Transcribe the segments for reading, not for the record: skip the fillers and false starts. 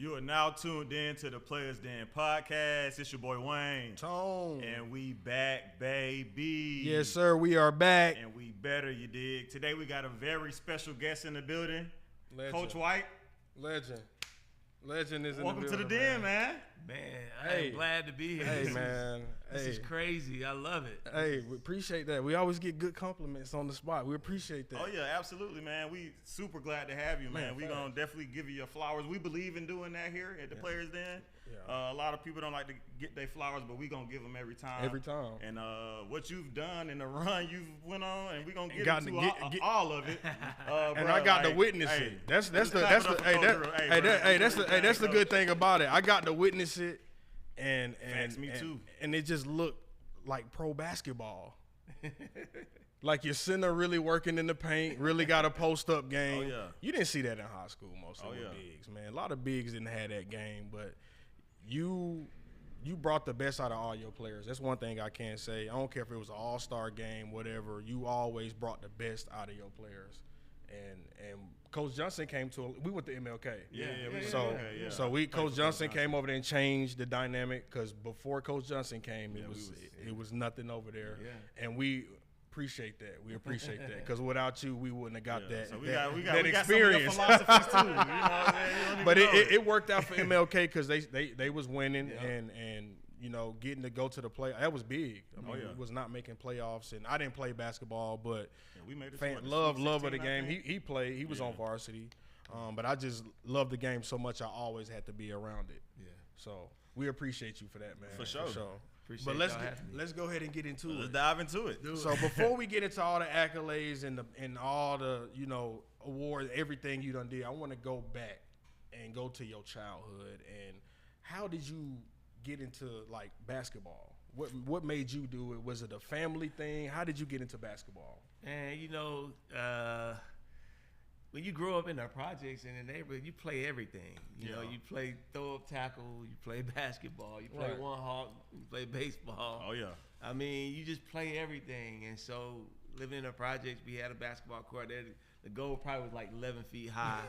You are now tuned in to the Players Den podcast. It's your boy Wayne. Tone. And we back, baby. Yes, sir. We are back. And we better, you dig. Today we got a very special guest in the building. Legend. Coach White. Legend is in the building. Welcome to the den, man. Man, I'm glad to be here. Hey, man. This is crazy. I love it. Hey, we appreciate that. We always get good compliments on the spot. We appreciate that. Oh, yeah, absolutely, man. We super glad to have you, man. We're going to definitely give you your flowers. We believe in doing that here at the Players Den. Yeah. A lot of people don't like to get their flowers, but we're going to give them every time. Every time. And what you've done and the run you've went on, and we're going to get into all of it. And I got to witness it. That's the good thing about it. I got to witness it. And me too. And it just looked like pro basketball. Like your center really working in the paint, really got a post-up game. Oh, yeah. You didn't see that in high school mostly with bigs, man. A lot of bigs didn't have that game, but you brought the best out of all your players. That's one thing I can say. I don't care if it was an all-star game, whatever. You always brought the best out of your players. And Coach Johnson came to we went to MLK. Coach Johnson came over there and changed the dynamic because before Coach Johnson came, it was nothing over there. Yeah. And we appreciate that. We appreciate that because without you, we wouldn't have got that. So we that got experience. Some of your philosophies too. You know what I'm saying? But it worked out for MLK because they was winning and you know, getting to go to the play, that was big. I mean, was not making playoffs, and I didn't play basketball, but we made it love of the game. He played. He was on varsity, but I just loved the game so much. I always had to be around it. Yeah. So we appreciate you for that, man. For sure. Appreciate but let's go ahead and get into it. Let's dive into it. So before we get into all the accolades and all the awards, everything you done did, I want to go back and go to your childhood and how did you get into like basketball? What made you do it? Was it a family thing? How did you get into basketball? And when you grow up in the projects in the neighborhood, you play everything. You know, you play throw up tackle, you play basketball, you play one hawk, you play baseball. Oh yeah. I mean, you just play everything. And so living in the projects, we had a basketball court there. The goal probably was like 11 feet high.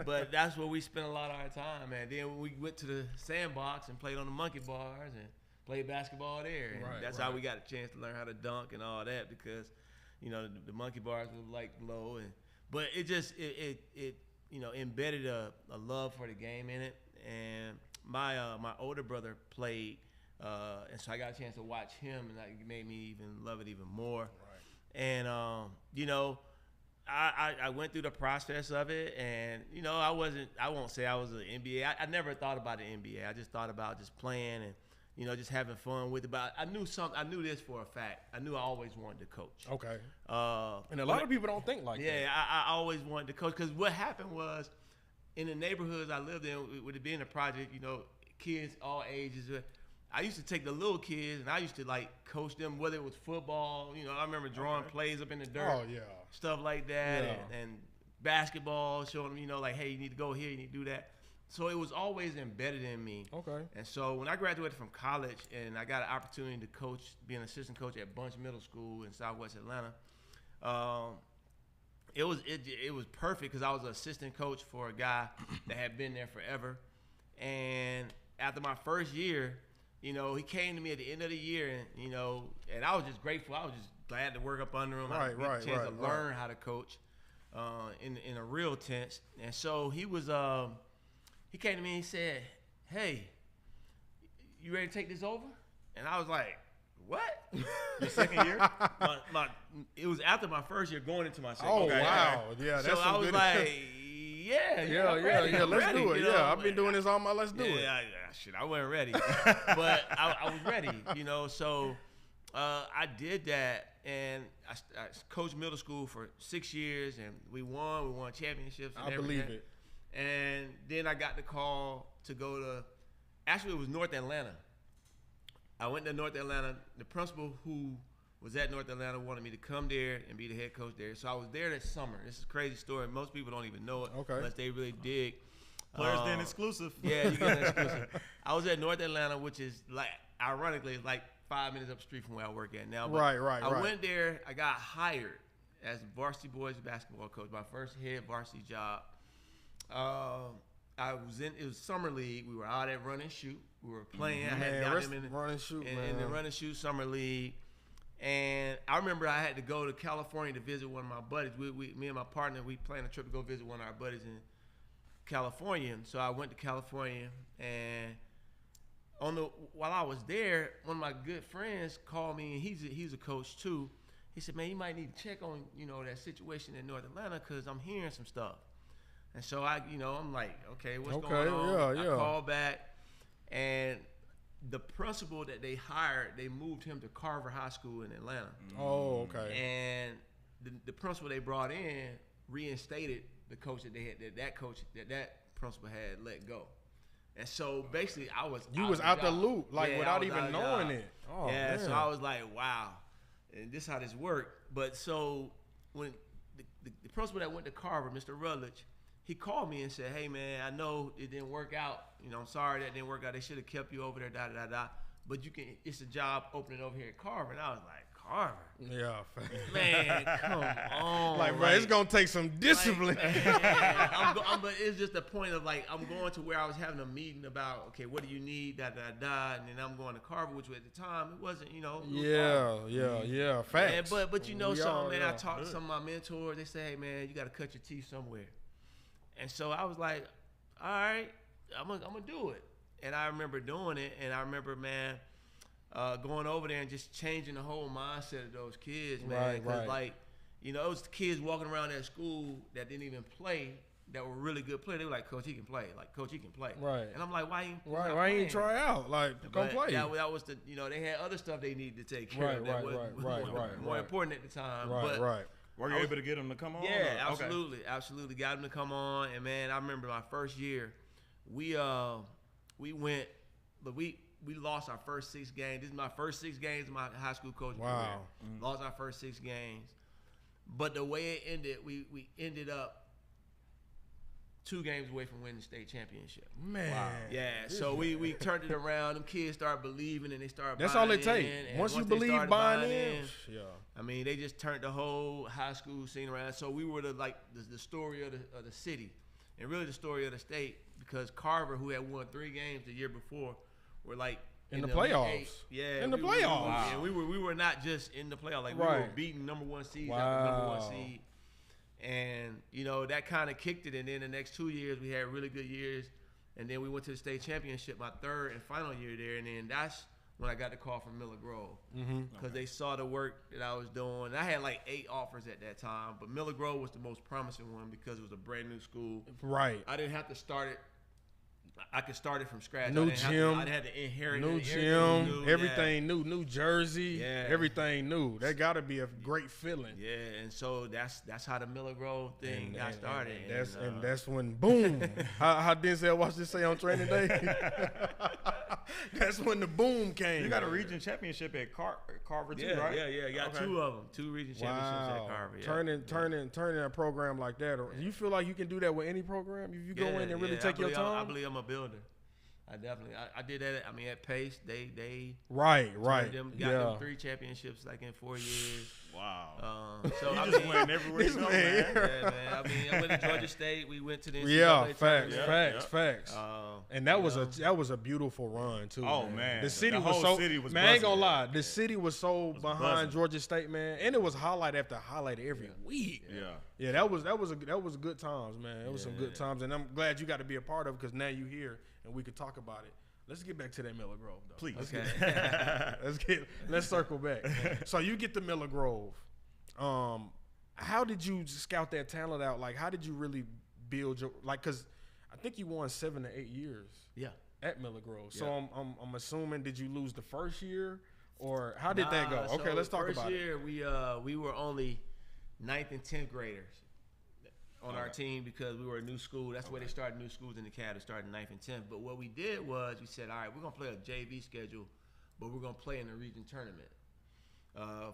But that's where we spent a lot of our time. And then we went to the sandbox and played on the monkey bars and played basketball there. And that's how we got a chance to learn how to dunk and all that because, the monkey bars were like low. But it just, it embedded a love for the game in it. And my older brother played, and so I got a chance to watch him, and that made me even love it even more. And, I went through the process of it and, I won't say I was an NBA. I never thought about the NBA. I just thought about just playing and, just having fun with it. But I knew this for a fact. I knew I always wanted to coach. Okay. And a lot of people don't think like that. Yeah, I always wanted to coach because what happened was in the neighborhoods I lived in, with it being a project, kids all ages, I used to take the little kids and I used to like coach them, whether it was football, I remember drawing plays up in the dirt, stuff like that, and basketball, showing them, like, hey, you need to go here, you need to do that. So it was always embedded in me. Okay. And so when I graduated from college and I got an opportunity to coach, be an assistant coach at Bunch Middle School in Southwest Atlanta, it was perfect because I was an assistant coach for a guy that had been there forever. And after my first year, he came to me at the end of the year, and and I was just grateful. I was just glad to work up under him. I get a chance to learn how to coach in a real sense. And so he came to me and he said, "Hey, you ready to take this over?" And I was like, "What?" Your second year? It was after my first year, going into my second. Oh wow, yeah. So I was like. Yeah. Let's do it. I've been doing this all my. Let's do it. Shit, I wasn't ready, but I was ready. So I did that, and I coached middle school for 6 years, and we won championships. And everything. Believe it. And then I got the call to go to. Actually, it was North Atlanta. I went to North Atlanta. The principal who was at North Atlanta wanted me to come there and be the head coach there. So I was there that summer. This is a crazy story. Most people don't even know it unless they really dig. Players Den exclusive. Yeah, you get an exclusive. I was at North Atlanta, which is ironically, like 5 minutes up the street from where I work at now. But I went there. I got hired as varsity boys basketball coach, my first head varsity job. It was summer league. We were out at run and shoot. We were playing. I had Man, got them in run and shoot, in the run and shoot summer league. And I remember I had to go to California to visit one of my buddies. Me and my partner, we planned a trip to go visit one of our buddies in California. So I went to California, and while I was there, one of my good friends called me, and he's a coach too. He said, "Man, you might need to check on that situation in North Atlanta because I'm hearing some stuff." And so I'm like, okay, what's going on? Yeah. I called back, and the principal that they hired, they moved him to Carver High School in Atlanta. Oh, okay. And the principal they brought in reinstated the coach that they had, that principal had let go. And so basically, you was out the loop, like without even knowing it. Oh, yeah. man. So I was like, wow, and this is how this worked. But so when the principal that went to Carver, Mr. Rutledge, he called me and said, "Hey man, I know it didn't work out. I'm sorry that didn't work out. They should have kept you over there, But it's a job opening over here at Carver." And I was like, "Carver? Yeah, man, come on. Like, bro, it's gonna take some discipline." But it's just the point of like I'm going to where I was having a meeting about, okay, what do you need, and then I'm going to Carver, which at the time it wasn't, Yeah, facts. And, but something, man. I talked to some of my mentors. They say, "Hey, man, you got to cut your teeth somewhere." And so I was like, all right, I'm gonna do it. And I remember doing it, and I remember, man, going over there and just changing the whole mindset of those kids, man. Because, it was kids walking around that school that didn't even play, that were really good players. They were like, "Coach, he can play. Like, Coach, he can play." Right. And I'm like, why ain't try out? Like, come play. That was they had other stuff they needed to take care of. That was more important at the time. Right. Were you able to get them to come on? Yeah, absolutely. Got them to come on. And man, I remember my first year, we went, but we lost our first 6 games. This is my first 6 games of my high school coaching career. Mm-hmm. Lost our first 6 games. But the way it ended, we ended up 2 games away from winning the state championship. Man. Wow. Yeah, so we turned it around. Them kids started believing, and they started That's buying all it takes. Once you believe, buying in. Yeah. I mean, they just turned the whole high school scene around. So we were the story of the city, and really the story of the state, because Carver, who had won 3 games the year before, were like in the playoffs. 8. Yeah, in the playoffs. And we were not just in the playoffs. Like we were beating number 1 seeds after number 1 seed. And, that kind of kicked it. And then the next 2 years, we had really good years. And then we went to the state championship my 3rd and final year there. And then that's when I got the call from Miller Grove. Because they saw the work that I was doing. And I had like 8 offers at that time. But Miller Grove was the most promising one because it was a brand new school. Right. I didn't have to start it. I could start it from scratch. New gym. I had to inherit new gym. Everything new. New jersey. Yeah. Everything new. That got to be a great feeling. Yeah, and so that's how the Miller Grove thing got started. And that's when boom. how Denzel Washington say on training day? That's when the boom came. You got a region championship at Carver too, right? Yeah. You got 2 of them. 2 region championships at Carver. Yeah. Turning a program like that. You feel like you can do that with any program if you go in and really take your time? I believe I'm a builder. I definitely. I did that. I mean, at Pace, they right. Got them 3 championships like in 4 years. Wow. So I just went everywhere you go, man. Yeah, man. I mean, I went to Georgia State. We went to the NCAA facts. And that was a beautiful run too. Oh man. The city was man, I ain't gonna lie. The city was so behind buzzing. Georgia State, man, and it was highlight after highlight every week. Yeah. That was good times, man. It was some good times, and I'm glad you got to be a part of it because now you here and we could talk about it. Let's get back to that Miller Grove, though. Please. Let's circle back. So you get to Miller Grove. How did you scout that talent out? Like, how did you really build your because I think you won 7 to 8 years. Yeah. At Miller Grove. So I'm assuming, did you lose the first year, or how did that go? Okay, let's talk about it. First year we were only 9th and 10th graders on our team because we were a new school. That's where they started new schools in the CAD. They started 9th and 10th. But what we did was we said, all right, we're gonna play a JV schedule, but we're gonna play in the region tournament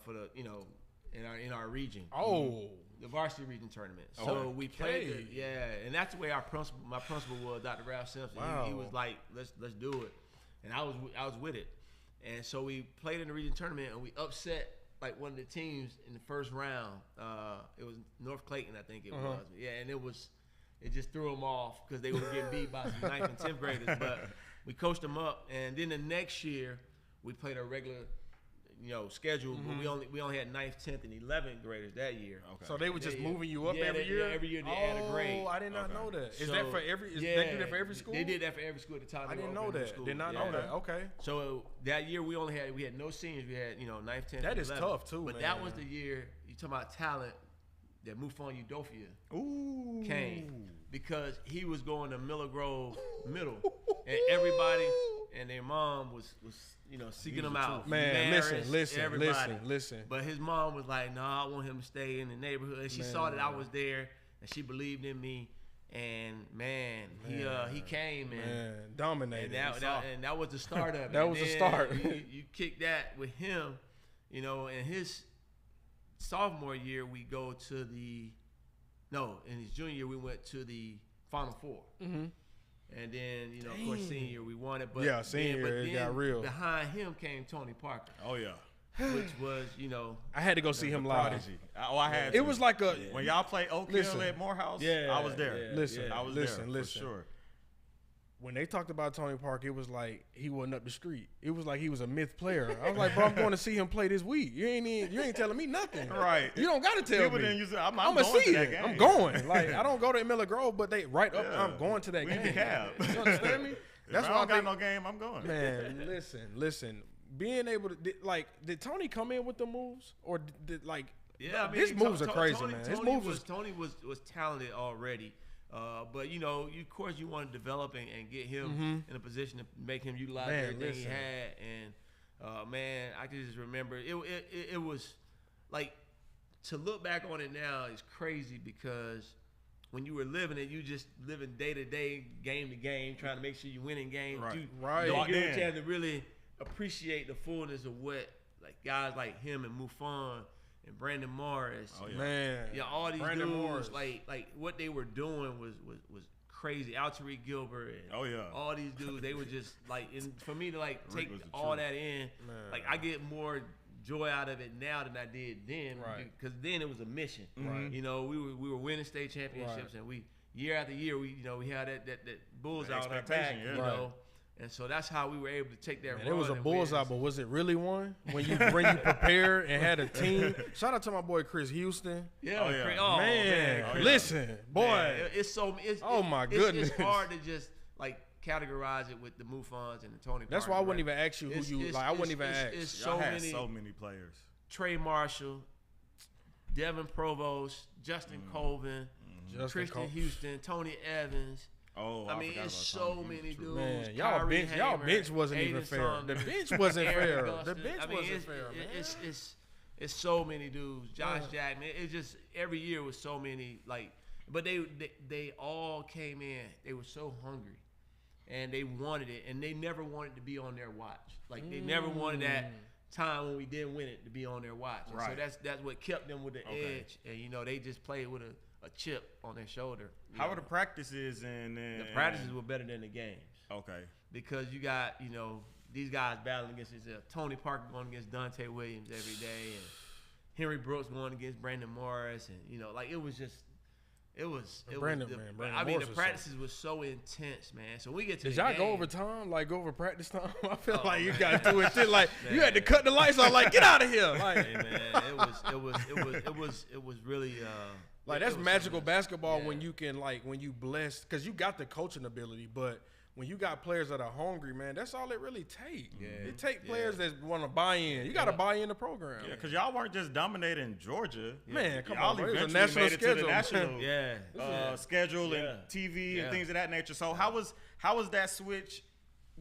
for the in our region. Oh, the varsity region tournament. So we played and that's the way my principal was, Dr. Ralph Simpson. Wow. He was like, let's do it, and I was with it. And so we played in the region tournament and we upset like one of the teams in the first round. It was North Clayton, I think it was. Yeah, and it was it just threw them off because they were getting beat by some 9th and 10th graders. But we coached them up, and then the next year we played our regular, schedule. But we only had 9th, 10th, and 11th graders that year. Okay. So they were just moving you up every year. Yeah, every year they add a grade. Oh, I did not know that. Is So, that for every? They do that for every school? They did that for every school at the time. I didn't know that. Did not know that. Okay. So that year we had no seniors. We had 9th, 10th. That is 11th. tough too, But man. that was the year you talking about talent that Mufon Udofia came because he was going to Miller Grove Middle, and everybody and their mom was seeking him out. Man, listen. But his mom was like, "No, I want him to stay in the neighborhood." And she saw that I was there, and she believed in me. And he came and dominated. And that was the start of it. That was the start. you kick that with him, in his sophomore year we go to in his junior year we went to the Final Four. And then, of course, senior year we won it. But senior year it got real. Behind him came Tony Parker. Oh, yeah. Which was, I had to go see him live. Prodigy. I had It to. was like when y'all played Oak Hill at Morehouse, I was there. I was there for sure. When they talked about Tony Parker, it was like he wasn't up the street. It was like he was a myth player. I was like, bro, I'm going to see him play this week. You ain't telling me nothing. Right. You don't got to tell People me. Didn't use it. I'm going going to see to that it. game. I'm going. Like, I don't go to Miller Grove, but they right up. I'm going to that we game. Cab. You understand me? That's why I got no game. I'm going. Man, listen. Being able to did Tony come in with the moves or did his moves are crazy, man. His moves Tony was talented already. But of course you want to develop and get him in a position to make him utilize everything he had. And man, I can just remember it was like, to look back on it now is crazy because when you were living it, you just living day to day, game to game, trying to make sure you winning games. Right. You don't get a chance to really appreciate the fullness of what guys like him and Mufon and Brandon Morris. Oh, yeah. Man. Yeah, all these Brandon dudes, Morris. like what they were doing was crazy. Tariq Gilbert and all these dudes, they were just for me to take all that in, man. I get more joy out of it now than I did then, because then it was a mission. Right. We were winning state championships, and we year after year we had that bullseye on our back, And so that's how we were able to take that run. It was a bullseye, but was it really one? When you prepared and had a team? Shout out to my boy Chris Houston. Man. Listen, boy. Man, oh my goodness. It's hard to just categorize it with the Mufons and the Tony Parker. That's why I wouldn't even ask you who you like. I wouldn't even ask. It's so many players. Trey Marshall, Devin Provost, Justin Colvin, Christian Houston, Tony Evans. Oh, I mean, it's so many dudes. Man, y'all bench wasn't even fair. The bench wasn't fair. The bench wasn't fair, man. It's so many dudes. Josh Jackman. It's just every year was so many. But they all came in. They were so hungry, and they wanted it, and they never wanted to be on their watch. They never wanted that time when we didn't win it to be on their watch. And so that's what kept them with the edge, and they just played with a chip on their shoulder. How were the practices and the practices were better than the games. Okay. Because you got, these guys battling against themselves. Tony Parker going against Dante Williams every day, and Henry Brooks going against Brandon Morris, and it was just Brandon the practices was so intense, man. So we get to did y'all go over time, go over practice time? I feel like you guys do it shit you had to cut the lights off, get out of here. Hey, man, it was really that's magical basketball when you can when you bless, because you got the coaching ability, but when you got players that are hungry, man, that's all it really takes. Yeah. It takes players that want to buy in. You got to buy in the program. Yeah, because y'all weren't just dominating Georgia. Man, come y'all on, bro. It was a eventually national made it schedule. to the national schedule and TV and things of that nature. So how was that switch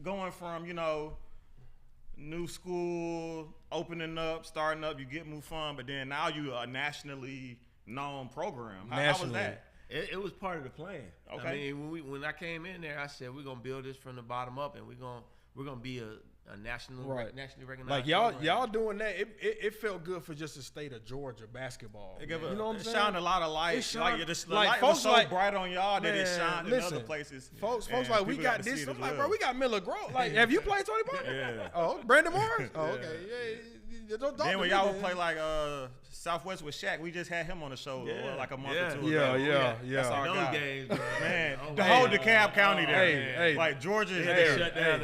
going from, new school, opening up, starting up, you get Mufon, but then now you are a nationally known program. How was that? It was part of the plan. Okay. I mean, when I came in there, I said we're gonna build this from the bottom up, and we're gonna be a nationally recognized. Y'all doing that. It felt good for just the state of Georgia basketball. It shined a lot of light. The light folks was so bright on y'all that it shined in other places. Folks we got this. I'm bro, we got Miller Grove. Have you played Tony Parker? Yeah. Oh, Brandon Morris. Oh, okay. Yeah. Then when y'all would play like Southwest with Shaq, we just had him on the show like a month or two ago. Yeah. That's our Those guy. games, man. The whole DeKalb County there. Like Georgia is there. Shut down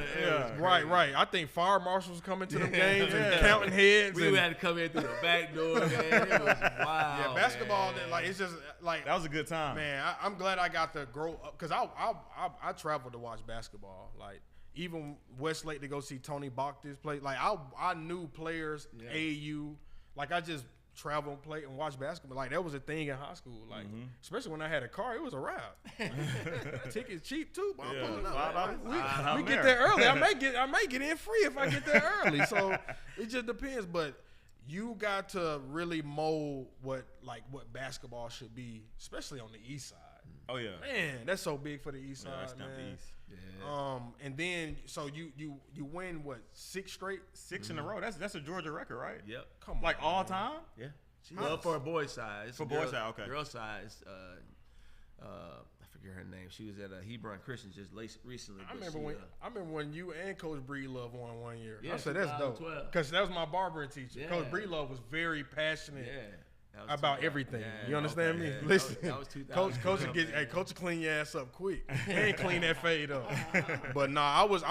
Right. I think fire marshals coming to them games and counting heads. We had to come in through the back door, man. It was wild. Yeah, basketball, like it's just like that was a good time. Man, I'm glad I got to grow up because I traveled to watch basketball. Like even Westlake to go see Tony Bacchus play. Like I knew players, AAU. Like I just travel and play and watch basketball. Like that was a thing in high school. Like especially when I had a car, it was a wrap. Tickets cheap too. But I'm pulling up. We get there early. I might get in free if I get there early. So it just depends. But you got to really mold what basketball should be, especially on the east side. Oh yeah, man, that's so big for the east side, that's man. the east. Yeah. And then so you win what 6 straight? 6 in a row. That's a Georgia record, right? Yep. Come on, like all time. Yeah. Well, for a boys' side. For boys' side, okay. Girls' side, I forget her name. She was at Hebron Christian just recently. I remember when you and Coach Breedlove won one year. Yeah, I said that's dope because that was my barbering teacher. Yeah. Coach Breedlove was very passionate. Yeah. About everything. Yeah, you understand me? Yeah. Listen, that was 2000. Coach will clean your ass up quick. He ain't clean that fade up. But I was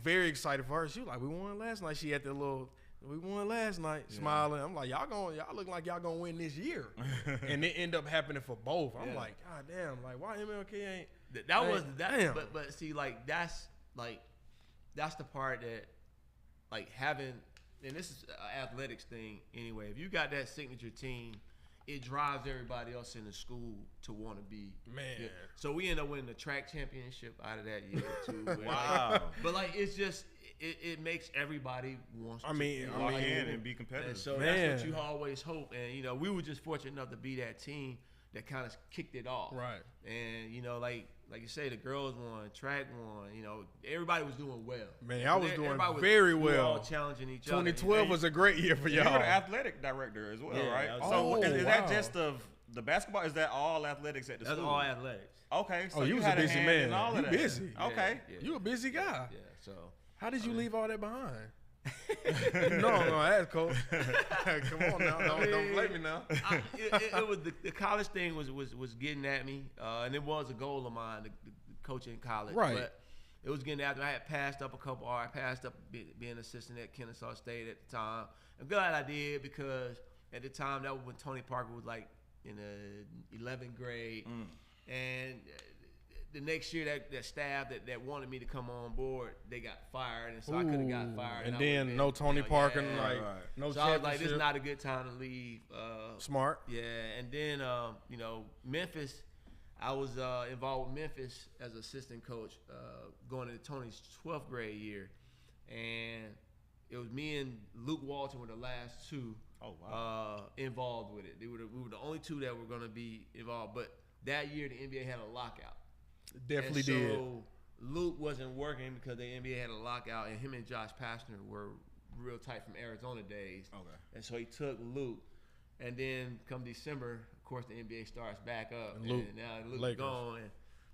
very excited for her. She was like, we won last night. She had that little, we won last night, smiling. I'm like, y'all look like y'all gonna win this year. And it ended up happening for both. I'm like, God damn, like why MLK ain't Damn. But see, like that's the part that like having. And this is an athletics thing anyway. If you got that signature team, it drives everybody else in the school to want to be. Man. Yeah. So we end up winning the track championship out of that year too. Wow. But like it's just it makes everybody want to walk in and be competitive. And so that's what you always hope. And we were just fortunate enough to be that team that kind of kicked it off. Right. And like you say, the girls won, track won. Everybody was doing well. Man, I was doing very well. We were all challenging each other. 2012 was a great year for y'all. You were the athletic director as well, right? So is that just the basketball? Is that all athletics at the school? That's all athletics. Okay, so you was a busy man. In all of that. Busy. Okay, you a busy guy. Yeah. So how did you leave all that behind? No, ask Coach. Come on now, don't blame me now. It was the college thing was getting at me, and it was a goal of mine to coach in college. Right. But it was getting after. I had passed up a couple. I passed up being assistant at Kennesaw State at the time. I'm glad I did because at the time that was when Tony Parker was like in the 11th grade, and the next year that staff that wanted me to come on board, they got fired, and so I could have got fired. And then no Tony Parker, no so I was like, this is not a good time to leave. Smart. Yeah, and then Memphis, I was involved with Memphis as assistant coach going into Tony's 12th grade year, and it was me and Luke Walton were the last two involved with it. We were the only two that were going to be involved, but that year the NBA had a lockout. Definitely did. So Luke wasn't working because the NBA had a lockout, and him and Josh Pastner were real tight from Arizona days. Okay. And so he took Luke, and then come December, of course, the NBA starts back up, and now Luke's gone.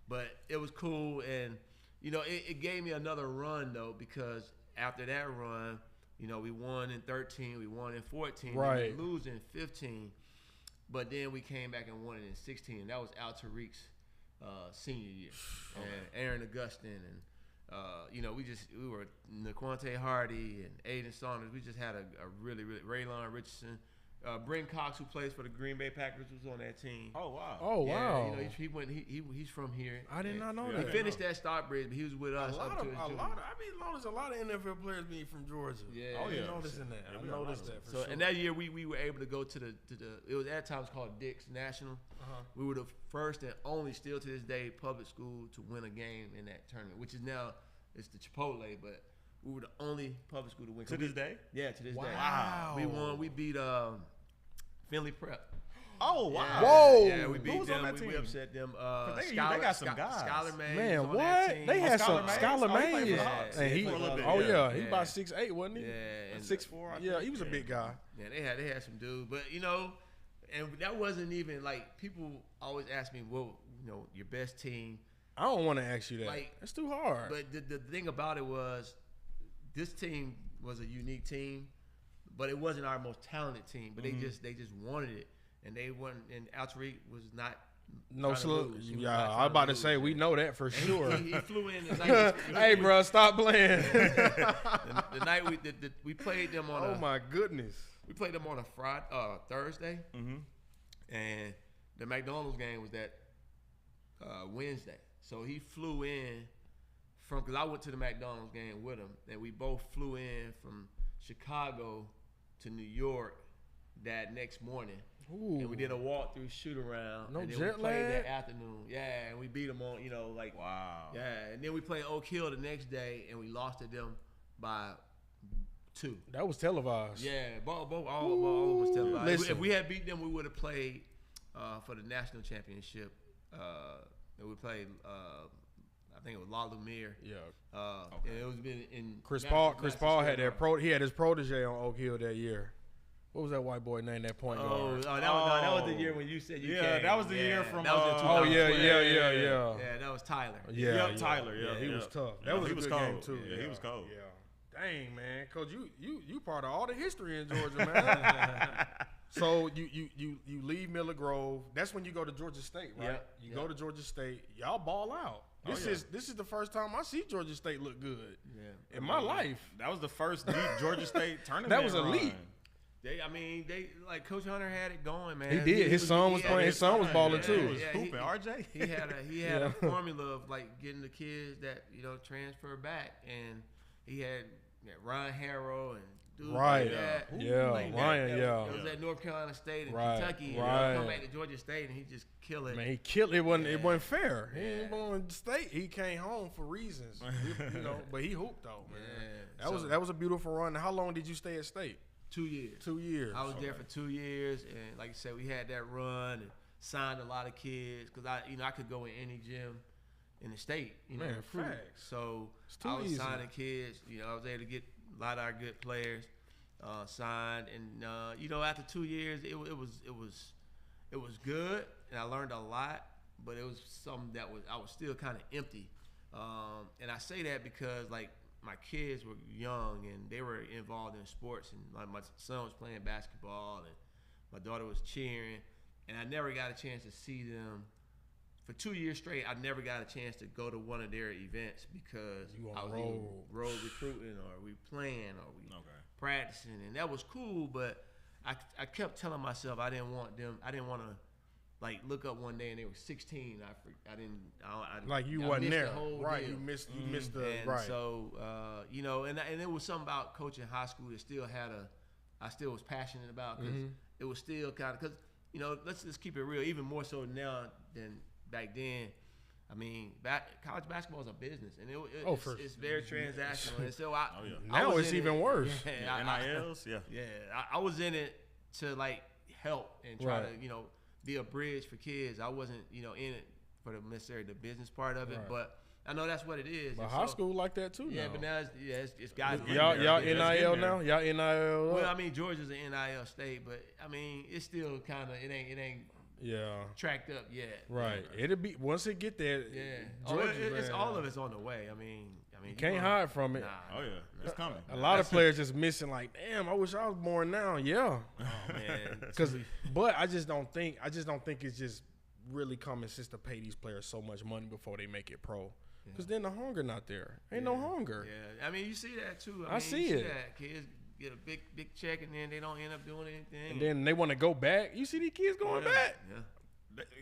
But it was cool, and it gave me another run though, because after that run, we won in 13, we won in 14, right? We lose in 15, but then we came back and won it in 16, and that was Al Tariq's senior year, and Aaron Augustin, and we were Naquante Hardy and Aiden Saunders. We just had a really Raylon Richardson, Brent Cox, who plays for the Green Bay Packers, was on that team. Oh wow! Oh wow! He went. He's from here. I did not know that. He finished at Stockbridge, but he was with us. Noticed a lot of NFL players being from Georgia. Yeah. Oh yeah. I noticed that. I noticed that. For sure. And that year we were able to go to the it was at times called Dick's National. We were the first and only, still to this day, public school to win a game in that tournament, which is now it's the Chipotle, but we were the only public school to win. To this day? Yeah, to this day. Wow. We won. We beat Finley Prep. Oh wow! Yeah. Whoa! Yeah, we beat Who was them. on that team? We upset them. They got some guys. Skylar Mays Man, was on what? that team. They had some Mays? Skylar Oh, he played Mays. for the Hawks. And He for a little bit, he about 6'8", wasn't he? Yeah, and 6'4". Yeah, he was a big guy. Yeah, they had some dudes, but and that wasn't even like, people always ask me, well, your best team. I don't want to ask you that. Like, that's too hard. But the thing about it was, this team was a unique team, but it wasn't our most talented team. But they just wanted it, and they won. And Alterique was not. No slow. Yeah, I was about to say we know that for sure. He flew in. The night hey, bro, stop playing. the night we played them on. Oh my goodness. We played them on a Thursday, and the McDonald's game was that Wednesday. So he flew in because I went to the McDonald's game with him, and we both flew in from Chicago to New York that next morning. Ooh. And we did a walkthrough shoot around. No and then jet we played lag? that afternoon. Yeah, and we beat them on, wow. Yeah, and then we played Oak Hill the next day, and we lost to them by 2. That was televised. Yeah, all of them was televised. Listen. If we had beat them, we would have played for the national championship. And we played, I think it was La Lumiere. Yeah. And it was been in Chris Paul had he had his protege on Oak Hill that year. What was that white boy named that point guard? That was the year when you said you came. Yeah, that was the year from. That was in Oh 2012. yeah. That was Tyler. Yeah, Tyler. Yeah, he was tough. That was a good cold. game too. Yeah, he was cold. Yeah. Dang, man, Coach, you part of all the history in Georgia, man. So you leave Miller Grove. That's when you go to Georgia State, right? Yep. You go to Georgia State. Y'all ball out. This is the first time I see Georgia State look good in my life. That was the first deep Georgia State tournament. That was elite. Run. They like Coach Hunter had it going, man. He did. His son was playing. His son was balling too. He was hooping. RJ. He had a formula of like getting the kids that transfer back, and he had Ryan Harrow and dudes like that. Ryan. It was at North Carolina State and Kentucky. And come back to Georgia State, and he just killed it. Man, he killed it. It wasn't fair. He ain't born state. He came home for reasons, but he hooped though, man. That was a beautiful run. How long did you stay at State? 2 years. 2 years. I was there for 2 years, and like I said, we had that run and signed a lot of kids because I could go in any gym in the state. Man, facts. So I was signing kids. I was able to get a lot of our good players signed, and after 2 years, it was good, and I learned a lot, but it was something that I was still kind of empty, and I say that because like. My kids were young and they were involved in sports, and like my son was playing basketball and my daughter was cheering, and I never got a chance to see them for 2 years straight. I never got a chance to go to one of their events because I was either road recruiting or we playing or we practicing, and that was cool. But I kept telling myself I didn't want to like look up one day and they were 16. You wasn't there, right? Deal. You missed the right. So and it was something about coaching high school that I still was passionate about because it was still kind of because let's just keep it real. Even more so now than back then. I mean, college basketball is a business, and it's very transactional. And so now it's even worse. NILs, I was in it to like help and try to be a bridge for kids. I wasn't, in it for the business part of it, but I know that's what it is. But high school like that too. Yeah, now. but now it's guys. Y'all NIL now. Y'all NIL. Well, I mean, Georgia's an NIL state, but I mean, it's still kind of it ain't tracked up yet. Right. It'll be once it get there. Yeah. Georgia, it's all of it's on the way. I mean, you can't hide from it. Nah, it's coming. A lot of players just missing. Like, damn, I wish I was born now. Yeah. Oh man. But I just don't think it's just really common sense to pay these players so much money before they make it pro. Because then the hunger not there. Ain't no hunger. Yeah. I mean, you see that too. I mean, see it. That. Kids get a big check and then they don't end up doing anything. And then they want to go back. You see these kids going back. Yeah.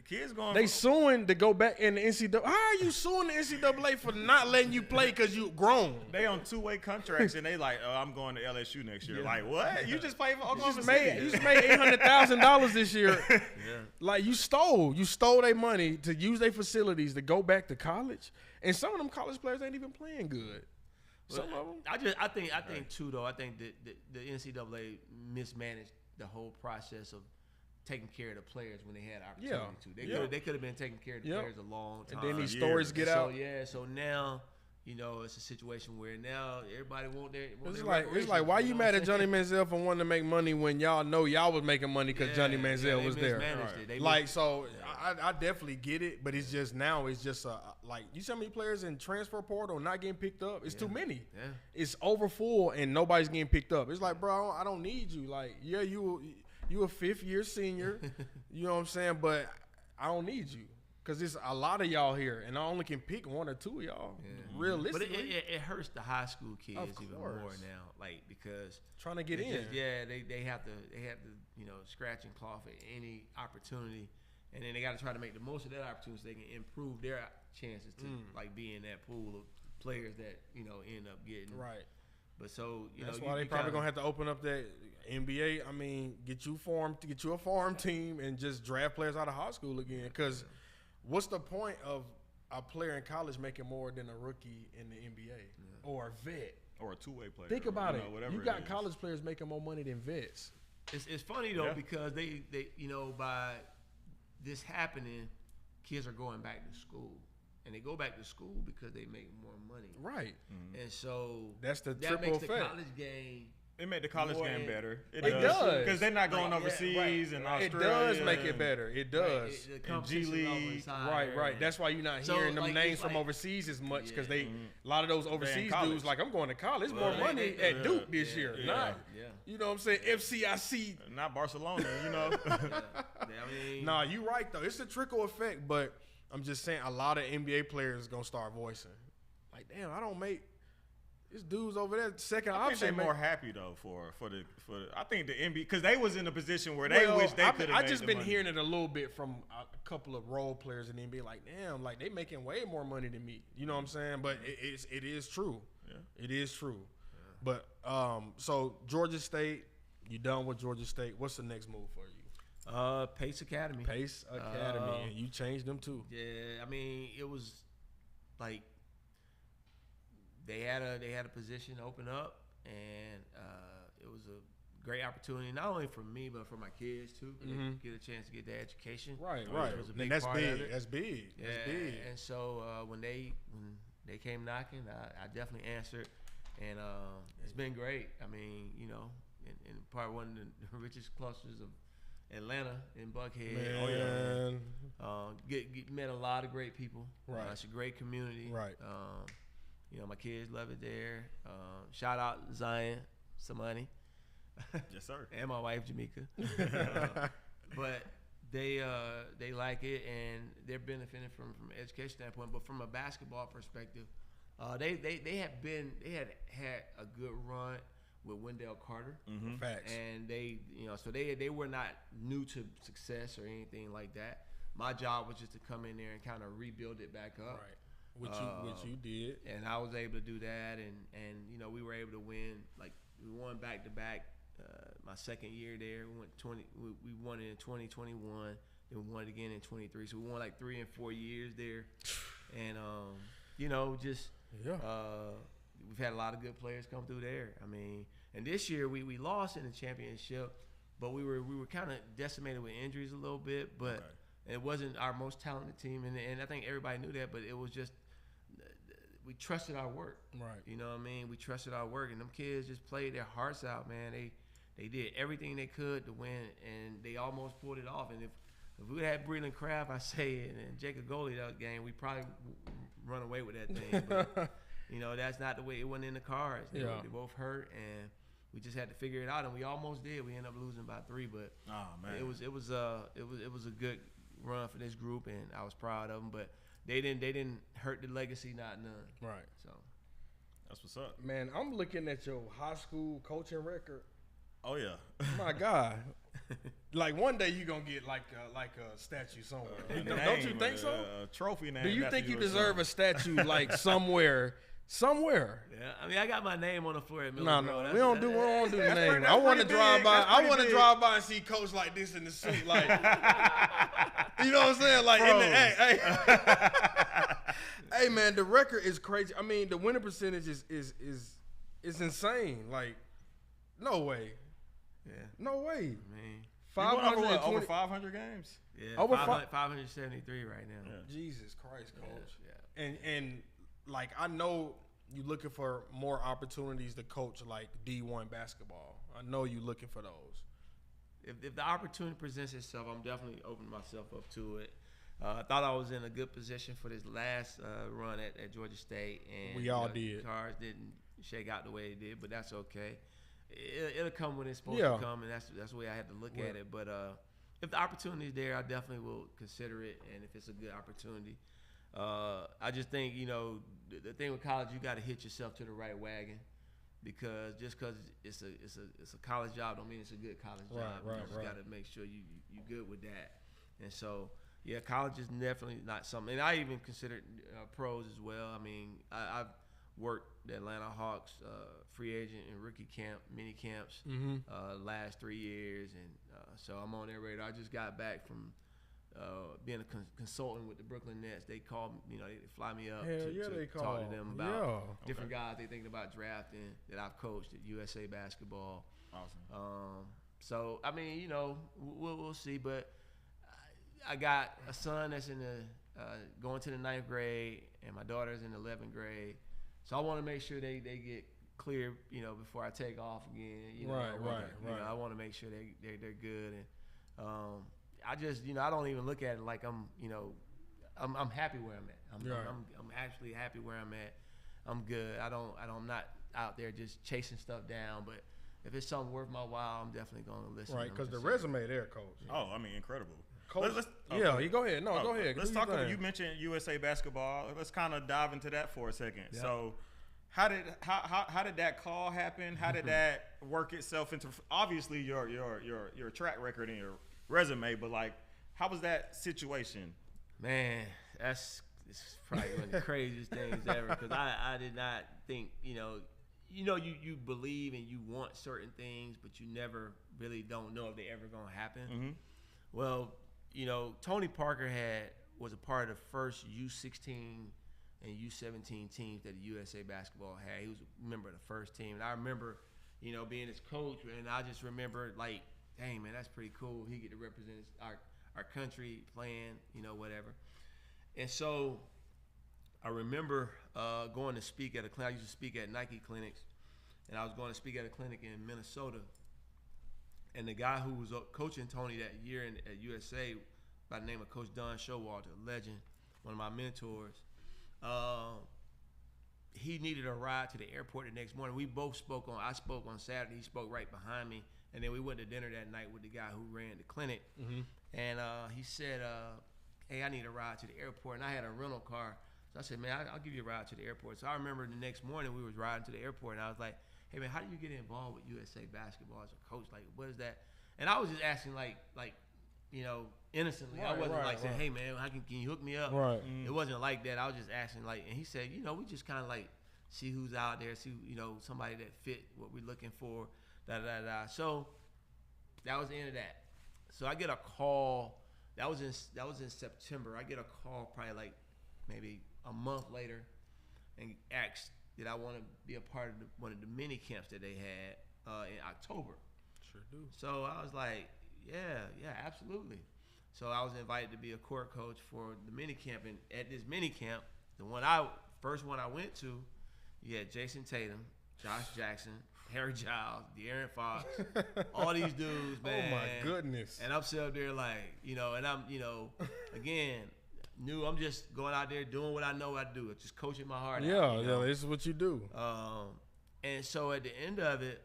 Kids going. They suing to go back in the NCAA. How are you suing the NCAA for not letting you play because you grown? They on 2-way contracts and they like, I'm going to LSU next year. Like what? You just played for Oklahoma City. You just made $800,000 this year. Like you stole their money to use their facilities to go back to college, and some of them college players ain't even playing good. Some of them. I think too though. I think that the NCAA mismanaged the whole process of taking care of the players when they had opportunity to. They could have been taking care of the players a long time. And then these stories get out. So now, you know, it's a situation where now everybody want their. It's like why you mad at Johnny Manziel for wanting to make money when y'all know y'all was making money because Johnny Manziel was there. Right. I definitely get it, but it's just now it's just like you see how many players in transfer portal not getting picked up. It's too many. Yeah. It's over full and nobody's getting picked up. It's like, bro, I don't need you. Like, yeah, you a 5th year senior, you know what I'm saying, but I don't need you. Because there's a lot of y'all here, and I only can pick 1 or 2 of y'all, realistically. But it hurts the high school kids even more now, like, because trying to get in. They have to you know, scratch and claw for any opportunity, and then they got to try to make the most of that opportunity so they can improve their chances to like be in that pool of players that, you know, end up getting right. But so that's why they probably gonna have to open up that NBA. I mean, get you a farm team and just draft players out of high school again, because. What's the point of a player in college making more than a rookie in the NBA or a vet or a two-way player? Think about it. You got college players making more money than vets. It's funny though because they you know, by this happening, kids are going back to school, and they go back to school because they make more money. Right. And so that makes effect. the college game. It made the college game better. It does. Because they're not going overseas and Australia. It does make it better. It does. And G League. Right. That's why you're not hearing them names from overseas as much, because a lot of those overseas dudes, like, I'm going to college. There's more money at Duke this year. Not, you know what I'm saying, FCIC. Not Barcelona, you know. Nah, you're right, though. It's a trickle effect, but I'm just saying a lot of NBA players going to start voicing. Like, damn, I don't make. This dude's over there, second option. I think they're more happy though for the I think the NBA, because they was in a position where they wish they could have. I just been hearing it a little bit from a couple of role players in the NBA, like, damn, like they making way more money than me. You know what I'm saying? But it is true. Yeah. It is true. Yeah. But so Georgia State, you done with Georgia State? What's the next move for you? Pace Academy. Pace Academy, and you changed them too. Yeah, I mean, it was like. They had a position open up, and it was a great opportunity, not only for me but for my kids too. Get a chance to get their education. Right. Was a big that's part big. of it. That's big. Yeah. That's big. And so when they came knocking, I definitely answered, and it's been great. I mean, you know, in part one of the richest clusters of Atlanta in Buckhead. Man. Met a lot of great people. Right. It's a great community. Right. You know, my kids love it there. Shout out Zion, Samani. Yes, sir. And my wife, Jamaica. But they like it, and they're benefiting from an education standpoint. But from a basketball perspective, they had a good run with Wendell Carter. Facts. And they were not new to success or anything like that. My job was just to come in there and kind of rebuild it back up. Right. Which you did, and I was able to do that, and you know, we were able to win. Like, we won back to back. My second year there, we won it in 2021. Then we won it again in 23. So we won like 3 and 4 years there, and you know, just we've had a lot of good players come through there. I mean, and this year we lost in the championship, but we were kind of decimated with injuries a little bit, but it wasn't our most talented team, and I think everybody knew that. But it was just. We trusted our work. Right. You know what I mean? We trusted our work, and them kids just played their hearts out, man. They did everything they could to win, and they almost pulled it off. And if we had Breland Craft, I say, and Jacob Goldie that game, we probably run away with that thing. But, you know, that's not the way. It wasn't in the cards. They both hurt, and we just had to figure it out, and we almost did. We ended up losing by 3, but it was a good run for this group, and I was proud of them. But they didn't hurt the legacy, not none. Right. So that's what's up. Man, I'm looking at your high school coaching record. Oh yeah. My God. Like one day you're gonna get like a statue somewhere. Don't you think so? A trophy name. Do you think you deserve a statue like somewhere? Somewhere. Yeah, I mean, I got my name on the floor at Miller. No, we don't do the name. I want to drive by. I want to drive by and see Coach like this in the suit, like, you know what I'm saying? Like, in the, hey, man, the record is crazy. I mean, the winning percentage is insane. Like, no way. Yeah. No way. I mean, 500 over 500 games. Yeah, over 573 right now. Yeah. Jesus Christ, Coach. Yeah. And like I know you looking for more opportunities to coach like D1 basketball. I know you looking for those. If the opportunity presents itself, I'm definitely opening myself up to it. I thought I was in a good position for this last run at Georgia State, and we all did. Cards didn't shake out the way it did, but that's okay. It'll come when it's supposed to come, and that's the way I had to look at it. But if the opportunity is there, I definitely will consider it, and if it's a good opportunity. I just think, the thing with college, you got to hit yourself to the right wagon, because just because it's a college job don't mean it's a good college job. You just got to make sure you good with that. And so, yeah, college is definitely not something. And I even considered pros as well. I mean, I've worked the Atlanta Hawks free agent and rookie camp, mini camps, last 3 years, and so I'm on their radar. I just got back from being a consultant with the Brooklyn Nets. They called me, they fly me up to talk to them about different guys they thinking about drafting that I've coached at USA Basketball. Awesome. So I mean, we'll see, but I got a son that's in the going to the 9th grade, and my daughter's in the 11th grade. So I want to make sure they get clear, before I take off again. I want to make sure they're good, and I just, I don't even look at it like I'm happy where I'm at. I'm actually happy where I'm at. I'm good. I'm not out there just chasing stuff down, but if it's something worth my while, I'm definitely going to listen. Right, because the resume there, Coach. Oh, I mean, incredible. Coach, you go ahead. No, go ahead. Let's talk about, you mentioned USA Basketball. Let's kind of dive into that for a second. Yep. So how did that call happen? How did that work itself into, obviously, your track record and your resume, but like, how was that situation? Man, it's probably one of the craziest things ever, because I did not think, you believe and you want certain things, but you never really don't know if they ever gonna happen. Mm-hmm. Well, Tony Parker was a part of the first U16 and U17 teams that the USA Basketball had. He was a member of the first team, and I remember, being his coach, and I just remember like, dang, man, that's pretty cool. He get to represent our country playing, whatever. And so I remember going to speak at a clinic. I used to speak at Nike clinics, and I was going to speak at a clinic in Minnesota. And the guy who was coaching Tony that year at USA, by the name of Coach Don Showalter, a legend, one of my mentors, he needed a ride to the airport the next morning. We both I spoke on Saturday. He spoke right behind me. And then we went to dinner that night with the guy who ran the clinic. Mm-hmm. And he said, hey, I need a ride to the airport. And I had a rental car. So I said, man, I'll give you a ride to the airport. So I remember the next morning we was riding to the airport, and I was like, hey, man, how do you get involved with USA Basketball as a coach? Like, what is that? And I was just asking, like innocently. I wasn't saying, hey, man, can you hook me up? Right. It wasn't like that. I was just asking, and he said, we just kind of see who's out there, see, somebody that fit what we're looking for, da-da-da-da. So that was the end of that. So I get a call. That was in September. I get a call probably maybe a month later, and asked did I want to be a part of one of the mini camps that they had in October. Sure do. So I was like, yeah, absolutely. So I was invited to be a court coach for the mini camp, and at this mini camp, first one I went to, you had Jason Tatum, Josh Jackson, Harry Giles, De'Aaron Fox, all these dudes, man. Oh my goodness. And I'm sitting up there and I'm, again, I'm just going out there doing what I know I do. It's just coaching my heart out. Yeah, this is what you do. And so at the end of it,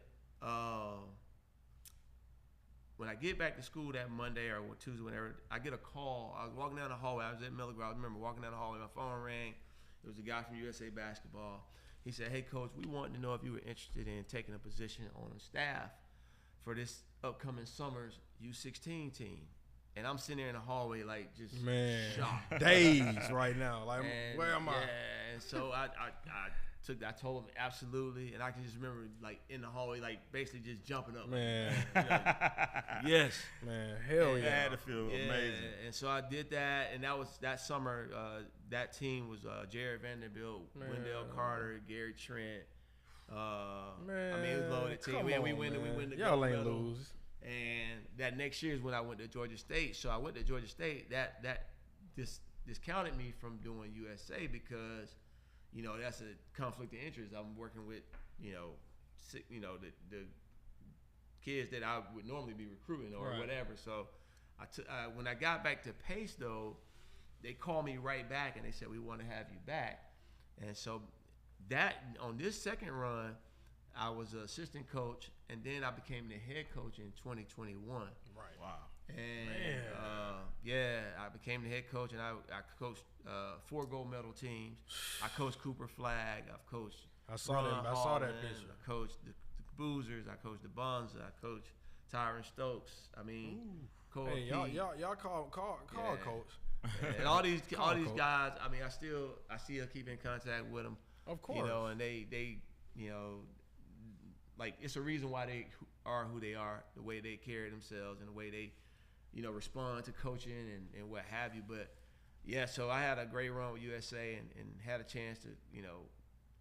when I get back to school that Monday or Tuesday, whenever, I get a call. I was walking down the hallway. I was at Milligram. I remember walking down the hallway. My phone rang. It was a guy from USA Basketball. He said, hey, Coach, we wanted to know if you were interested in taking a position on the staff for this upcoming summer's U16 team. And I'm sitting there in the hallway just shocked. Days right now. Where am I? Yeah, and so I told him absolutely, and I can just remember in the hallway basically just jumping up. Man. Yes. Man, hell yeah. It had to feel amazing. And so I did that, and that summer, that team was Jared Vanderbilt, Wendell Carter, Gary Trent. Man, I mean, it was a loaded team. We win the y'all gold ain't medal. lose. And that next year is when I went to Georgia State. So I went to Georgia State. That discounted me from doing USA because, that's a conflict of interest. I'm working with, the kids that I would normally be recruiting or whatever. So when I got back to Pace, though, they called me right back and they said, we want to have you back. And so that on this second run, I was an assistant coach, and then I became the head coach in 2021. Right. Wow. And I became the head coach, and I coached 4 gold medal teams. I coached Cooper Flag. I've coached. I saw that picture. I coached the Boozers. I coached the Bonza. I coached Tyron Stokes. I mean, hey, y'all call coach. And all these guys. I mean, I still keep in contact with them. Of course. And they like it's a reason why they are who they are, the way they carry themselves and the way they, respond to coaching and what have you. But yeah, so I had a great run with USA and had a chance to,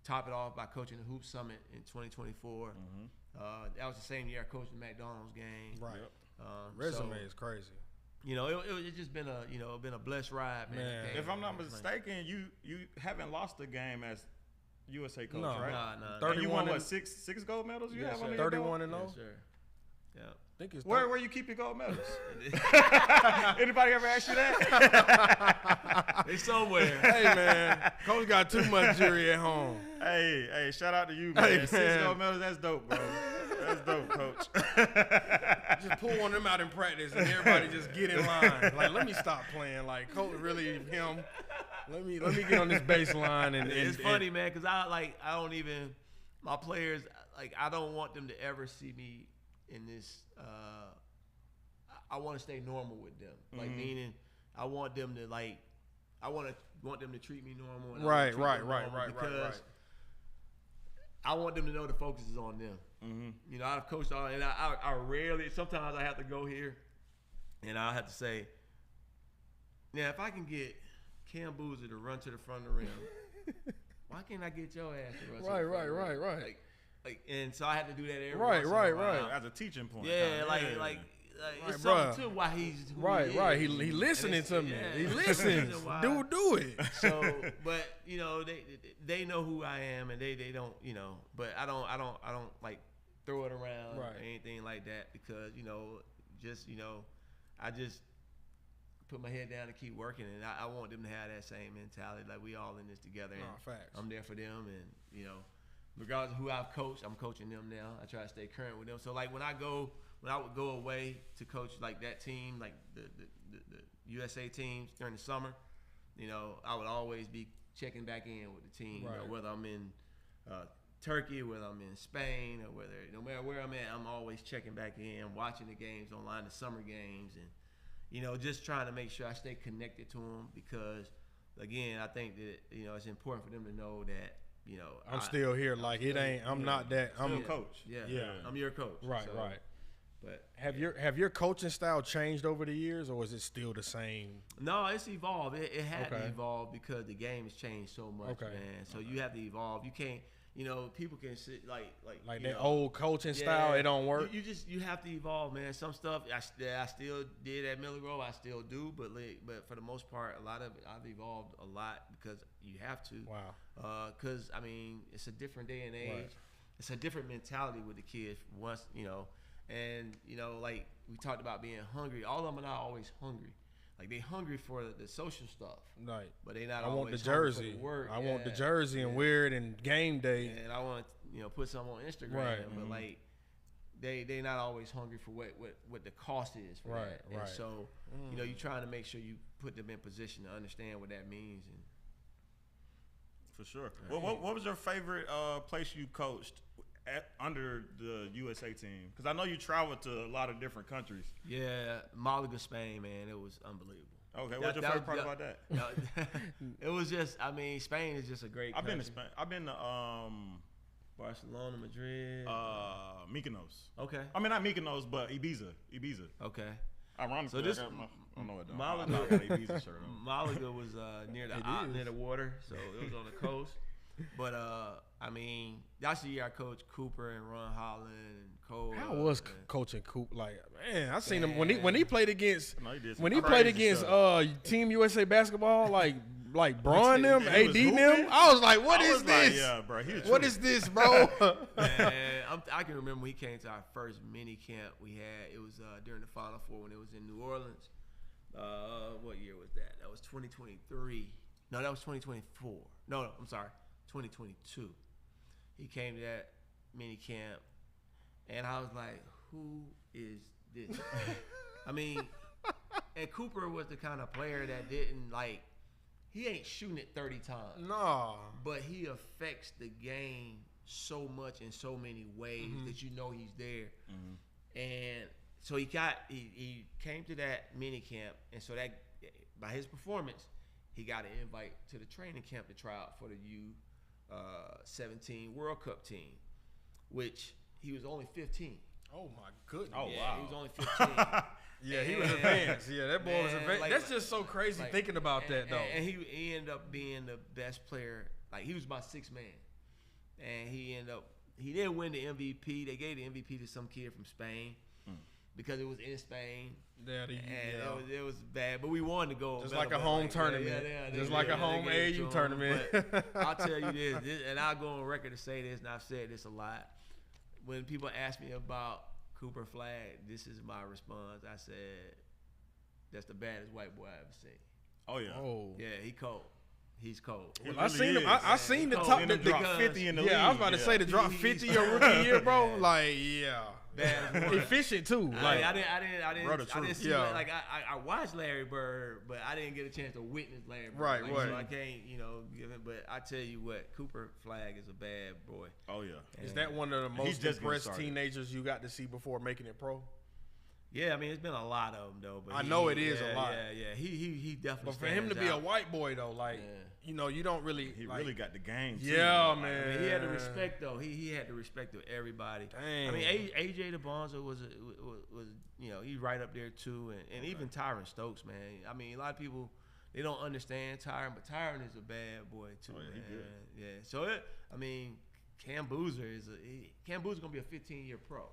top it off by coaching the Hoop Summit in 2024. Mm-hmm. That was the same year I coached the McDonald's game. Right. Resume is crazy. It's just been a blessed ride, man. If I'm not mistaken, you haven't lost a game as USA coach, right? No. 31. You won what, six gold medals? You have on 31 and 0. Yes, sir. Yeah. I think it's where you keep your gold medals? Anybody ever asked you that? They somewhere. Hey man, coach got too much jewelry at home. Hey, shout out to you, man. Hey, 6 gold medals, that's dope, bro. That's dope, coach. Just pull one of them out in practice and everybody just get in line. Like, let me stop playing. Like, coach really him. Let me get on this baseline and it's funny, man, because I don't even my players, like, I don't want them to ever see me in this. I want to stay normal with them, like meaning I want them to want them to treat me normal. And right. Because I want them to know the focus is on them. Mm-hmm. I've coached all, and I rarely. Sometimes I have to go here, and I have to say, now if I can get Cam Boozer to run to the front of the rim, why can't I get your ass to run? Right. Like, and so I had to do that every right. As a teaching point. Yeah, like it's something to why he's who he is. Right. He listening to me. He listens. Do it. So, but they know who I am, and they don't, But I don't like throw it around or anything like that because I just put my head down and keep working, and I want them to have that same mentality. Like, we all in this together. And facts. I'm there for them, and regardless of who I've coached, I'm coaching them now. I try to stay current with them. So like when I would go away to coach like that team, like the USA teams during the summer, I would always be checking back in with the team. Whether I'm in Turkey, whether I'm in Spain, or no matter where I'm at, I'm always checking back in, watching the games online, the summer games, and just trying to make sure I stay connected to them because, again, I think that it's important for them to know that. I'm still here. Like, it ain't. I'm not that. I'm a coach. Yeah. I'm your coach. Right. But have your coaching style changed over the years, or is it still the same? No, it's evolved. It had to evolve because the game has changed so much, man. So you have to evolve. You can't. People can sit like that old coaching style. It don't work. You have to evolve, man. Some stuff I still did at Miller Grove. I still do, but for the most part, a lot of it I've evolved a lot because you have to. Wow. Because I mean, it's a different day and age. Right. It's a different mentality with the kids. Once and like we talked about being hungry. All of them are not always hungry. Like, they hungry for the social stuff, right? But they not. I always want the jersey. For the work. I want the jersey and wear it and game day. And I want put something on Instagram. Right. But like they not always hungry for what the cost is for that. Right. And so you're trying to make sure you put them in position to understand what that means. And for sure. Well, what was your favorite place you coached under the USA team? Because I know you traveled to a lot of different countries. Yeah, Malaga, Spain, man. It was unbelievable. Okay, what's your favorite part about that? It was just, I mean, Spain is just a great country. I've been to Spain. I've been to Barcelona, Madrid. Mykonos. Okay. I mean, not Mykonos, but Ibiza. Okay. Ironically, so this, I don't know what Malaga, I got Ibiza shirt on. Malaga was near the water, so it was on the coast. But I mean, that's the year I coached Cooper and Ron Holland and Cole. How was coaching Cooper? Like, man, I seen him when he played against Team USA basketball. Like, like Braun them, AD them. I was like, what is this? Yeah, bro. What is this, bro? Man, I can remember when he came to our first mini camp we had. It was during the Final Four when it was in New Orleans. What year was that? That was 2023. No, that was 2024. No, I'm sorry, 2022. He came to that mini camp, and I was like, who is this? I mean, and Cooper was the kind of player that didn't like. He ain't shooting it 30 times. No. But he affects the game so much in so many ways that you know he's there. And so he came to that mini camp, and so that by his performance, he got an invite to the training camp to try out for the U17 World Cup team, which he was only 15. Oh my goodness. Oh yeah, wow. He was only 15. Yeah, he was advanced. Yeah, that boy was advanced. Like, that's just so crazy thinking about that, though. And he ended up being the best player. Like, he was my sixth man. And he didn't win the MVP. They gave the MVP to some kid from Spain because it was in Spain. Yeah, it was bad. But we wanted to go. Just like a home tournament. Just like a home AU tournament. But I'll tell you this, and I'll go on record to say this, and I've said this a lot. When people ask me about Cooper Flag, this is my response. I said, that's the baddest white boy I've ever seen. Oh, yeah. Oh. Yeah, he cold. He's cold. Well, I seen him. I seen the top. The drop 50 in the league. Yeah, I was about to say the drop 50 your rookie year, bro. Like, yeah. Efficient too. Like I didn't see yeah. like I watched Larry Bird, but I didn't get a chance to witness Larry Bird. Right, like, right. So I can't, give him. But I tell you what, Cooper Flag is a bad boy. Oh yeah. Is that one of the most impressed teenagers you got to see before making it pro? Yeah, I mean it's been a lot of them though. But I know it is a lot. Yeah. He definitely. But for him to be a white boy though, like you don't really. He really got the game. Yeah, too, man. I mean, he had the respect though. He had the respect of everybody. Dang. I mean, AJ DeBonzo was he's right up there too, and even Tyron Stokes, man. I mean, a lot of people they don't understand Tyron, but Tyron is a bad boy too, man. He good. Yeah. So Cam Boozer Cam Boozer's gonna be a 15-year pro.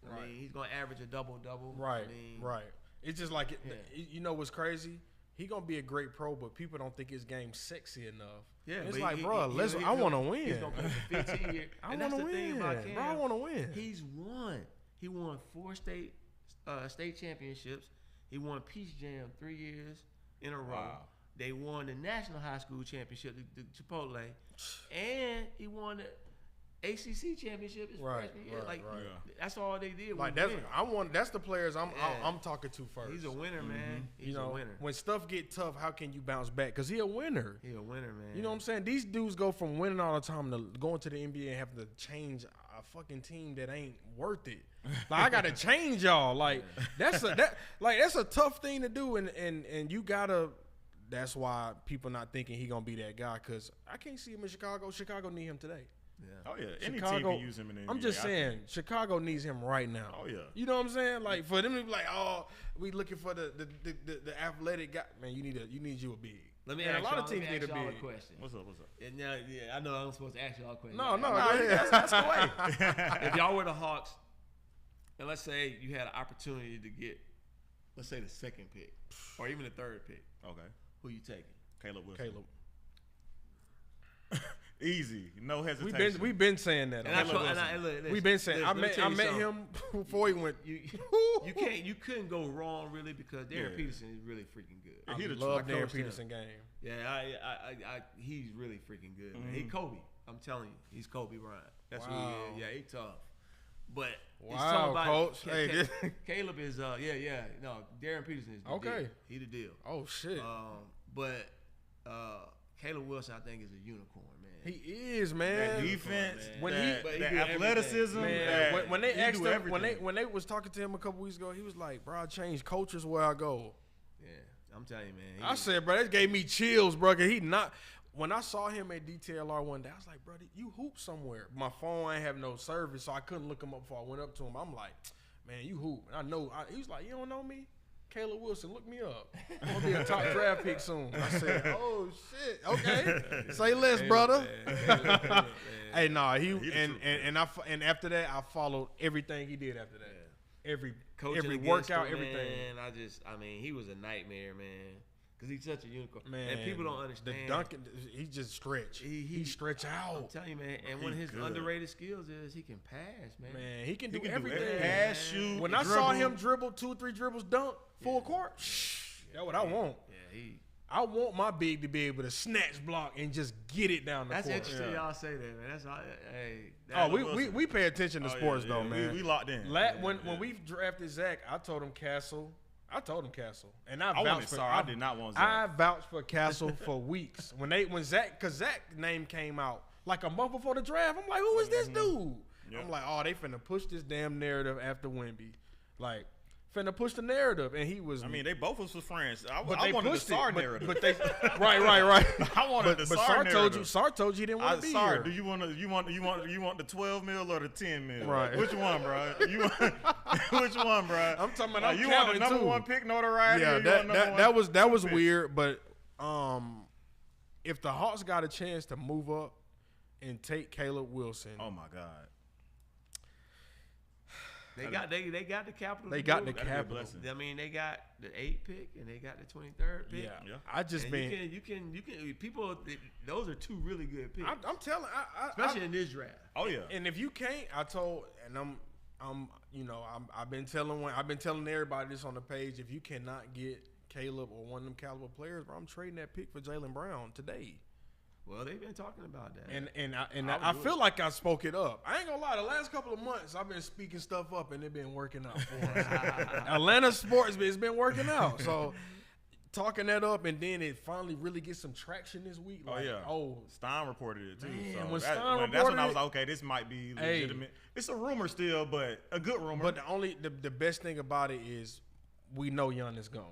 I mean, he's gonna average a double-double. Right. I mean, right. It's just like you know what's crazy? He gonna be a great pro, but people don't think his game's sexy enough. Yeah, it's like, bro, I want to win. He's gonna play for 15 years. I want to win, bro. I want to win. He's won. He won 4 state championships. He won Peach Jam 3 years in a row. Wow. They won the National High School Championship, the Chipotle, and he won the ACC championship his freshman year. Like that's all they did. Like that's the players I'm talking to first. He's a winner, man. He's a winner. When stuff get tough, how can you bounce back? Because he a winner. He a winner, man. You know what I'm saying? These dudes go from winning all the time to going to the NBA and having to change a fucking team that ain't worth it. Like I gotta change y'all. Like that's a tough thing to do, and you gotta. That's why people not thinking he gonna be that guy. Because I can't see him in Chicago. Chicago need him today. Yeah. Oh yeah, any Chicago, team can use him in the NBA. I'm just saying, Chicago needs him right now. Oh yeah, you know what I'm saying? Like for them to be like, oh, we looking for the athletic guy. Man, you need you a big. Let me ask a lot of teams need a big. A question. What's up? And now, I know I'm supposed to ask y'all a question. No, go ahead. That's the way. If y'all were the Hawks, and let's say you had an opportunity to get, let's say the second pick or even the third pick. Okay. Who you taking? Caleb Wilson. Caleb. Easy, no hesitation. We've been saying that. We've been saying. I met him before he went. You couldn't go wrong really because Darren Peterson is really freaking good. I love Darren Peterson game. Yeah, he's really freaking good. Man. He Kobe. I'm telling you, he's Kobe Bryant. That's who he is. Yeah, he tough. But Coach. Caleb is No, Darren Peterson is the deal. He the deal. Oh shit. But Caleb Wilson, I think, is a unicorn, man. He is, man. That defense, when the athleticism, man. When they asked him, when they was talking to him a couple weeks ago, he was like, "Bro, I changed coaches where I go." Yeah, I'm telling you, man. I said, "Bro, that gave me chills, bro." Cause he not. When I saw him at DTLR one day, I was like, "Bro, you hoop somewhere." My phone ain't have no service, so I couldn't look him up before I went up to him. I'm like, "Man, you hoop." And I know. He was like, "You don't know me?" Caleb Wilson, look me up. I'm gonna be a top draft pick soon. I said, "Oh shit, okay, say less, brother." Hey, nah, and after that, I followed everything he did after that. Every workout, everything. Man, I mean, he was a nightmare, man. because he's such a unicorn. Man, and people don't understand. The dunking, he just stretch. He stretch out. I'm telling you, man. And one of his underrated skills is he can pass, man. Man, he can do everything. Pass, shoot, when I saw him dribble 2-3 dribbles, dunk full court. That's what I want. Yeah, I want my big to be able to snatch block and just get it down the court. That's interesting y'all say that, man. That's all. Hey, we pay attention to sports though, man. We locked in. When we drafted Zach, I told him Castle, and I wanted Sar. I did not want Zach. I vouched for Castle for weeks when Zach's name came out like a month before the draft. I'm like, who is this dude? I'm like, oh, they finna push this damn narrative after Wemby, like. Finna push the narrative, and he was. I mean, they both was friends. I they wanted the pushed Sar narrative. But they, right. I wanted the Sar narrative. Sar told you he didn't want to be Sar, here. do you want the 12 mil or the 10 mil? Right. Which one, bro? Which one, bro? I'm talking about. You want the number one pick notoriety? Yeah, that was weird. But if the Hawks got a chance to move up and take Caleb Wilson, oh my God. They got the capital. They got the capital. I mean, they got the 8th pick and they got the 23rd pick. Yeah. I just you can people. Those are two really good picks. I'm telling, especially in this draft. Oh yeah. And if you can't, I've been telling everybody this on the page. If you cannot get Caleb or one of them caliber players, bro, I'm trading that pick for Jaylen Brown today. Well, they've been talking about that. And I feel like I spoke it up. I ain't gonna lie. The last couple of months, I've been speaking stuff up, and it been working out for us. Atlanta sports, it's been working out. So talking that up, and then it finally really gets some traction this week. Like, Stein reported it too. Man, so that's when I was like, okay, this might be legitimate. It's a rumor still, but a good rumor. But the best thing about it is we know Giannis gone.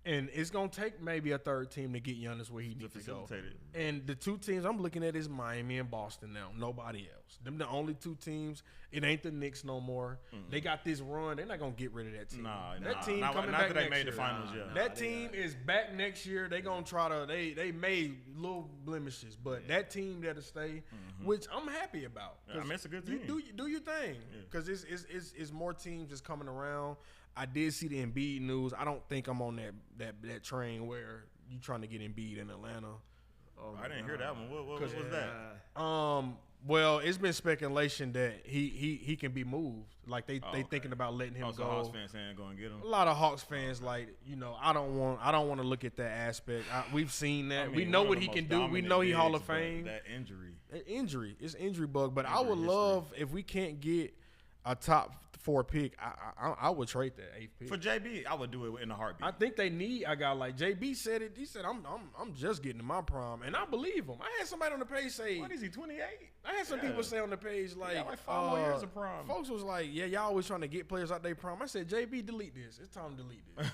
And it's going to take maybe a third team to get Giannis where he needs to go. And the two teams I'm looking at is Miami and Boston now. Nobody else. Them the only two teams. It ain't the Knicks no more. Mm-hmm. They got this run. They're not going to get rid of that team. That team coming back next year. Made the finals, that team is back next year. They're going to try to – they made little blemishes. But that team that'll stay, which I'm happy about. I mean, it's a good team. Do your thing. Because it's more teams that's coming around. I did see the Embiid news. I don't think I'm on that train where you trying to get Embiid in Atlanta. Oh, I didn't hear that one. What was that? Well, it's been speculation that he can be moved. Like they thinking about letting him go. Hawks fans saying go and get him. A lot of Hawks fans I don't want to look at that aspect. We've seen that. We know what he can do. We know he Hall of Fame. That injury. It's injury bug. But I would love if we can't get a top 4 pick, I would trade that 8th pick for JB. I would do it in a heartbeat. I think they need a guy like JB said it. He said I'm just getting to my prime, and I believe him. I had somebody on the page say, "What is he? 28?" I had some people say on the page like 5 more years of prime. Folks was like, "Yeah, y'all always trying to get players out their prime." I said, "JB, delete this. It's time to delete this.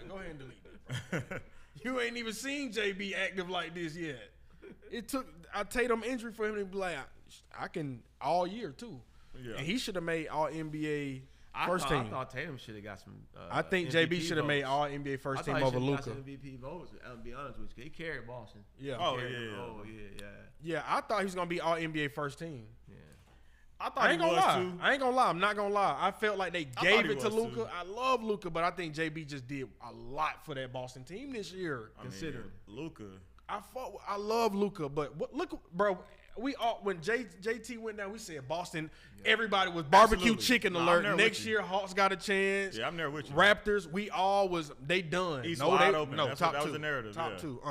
Go ahead and delete this. You ain't even seen JB active like this yet. It took a Tatum injury for him to be like, I can all year too." Yeah. And he should have made all NBA first team. I thought Tatum should have got some. I think JB should have made all NBA first team over Luka. Some MVP votes. I'll be honest with you. He carried Boston. Yeah. Yeah. I thought he was gonna be all NBA first team. Yeah. I ain't gonna lie. I'm not gonna lie. I felt like they gave it to Luka. I love Luka, but I think JB just did a lot for that Boston team this year. Considering Luka, I love Luka, but look, bro. We all when JT went down, we said Boston. Yeah. Everybody was barbecue chicken alert. Next year, Hawks got a chance. Yeah, I'm there with you. Raptors, we all was they done. East wide open. No, top that two. Was the narrative. Top two.